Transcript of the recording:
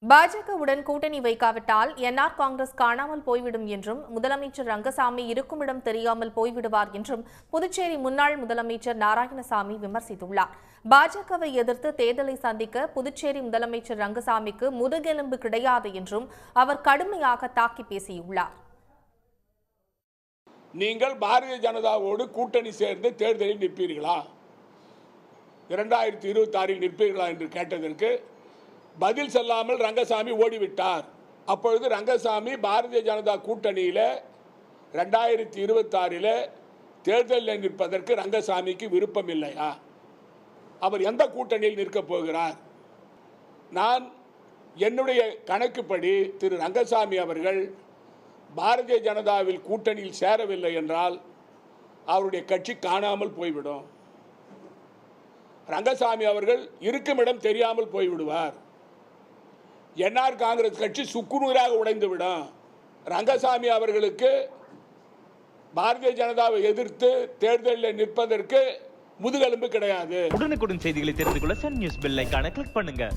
பாஜகவுடன் கூட்டணி வைக்காவிட்டால் என்ஆர் காங்கிரஸ் காணாமல் போய்விடும் என்றும் முதலமைச்சர் ரங்கசாமி இருக்குமிடம் தெரியாமல் போய்விடுவார் என்றும் புதுச்சேரி முன்னாள் முதலமைச்சர் நாராயணசாமி விமர்சித்துள்ளார். பாஜகவை எதிர்த்து தேர்தலை சந்திக்க புதுச்சேரி முதலமைச்சர் ரங்கசாமிக்கு முதுகெலும்பு கிடையாது என்றும் அவர் கடுமையாக தாக்கி பேசியுள்ளார். நீங்கள் பாரதிய ஜனதாவோடு கூட்டணி சேர்ந்து தேர்தலில் நிற்பீர்களா, 2026 நிற்பீர்களா என்று கேட்டதற்கு பதில் சொல்லாமல் ரங்கசாமி ஓடிவிட்டார். அப்பொழுது ரங்கசாமி பாரதிய ஜனதா கூட்டணியில் 2026 தேர்தலில் நிற்பதற்கு ரங்கசாமிக்கு விருப்பம் இல்லையா? அவர் எந்த கூட்டணியில் நிற்கப் போகிறார்? நான் என்னுடைய கணக்குப்படி திரு ரங்கசாமி அவர்கள் பாரதிய ஜனதாவில் கூட்டணியில் சேரவில்லை என்றால் அவருடைய கட்சி காணாமல் போய்விடும். ரங்கசாமி அவர்கள் இருக்குமிடம் தெரியாமல் போய்விடுவார். என்ஆர் காங்கிரஸ் கட்சி சுக்குநூறாக உடைந்துவிடும். ரங்கசாமி அவர்களுக்கு பாரதிய ஜனதாவை எதிர்த்து தேர்தலில் நிற்பதற்கு முதுகெலும்பு கிடையாது. உடனுக்குடன் செய்திகளை தெரிந்து கொள்ள சன் நியூஸ் பெல் ஐகானை கிளிக் பண்ணுங்க.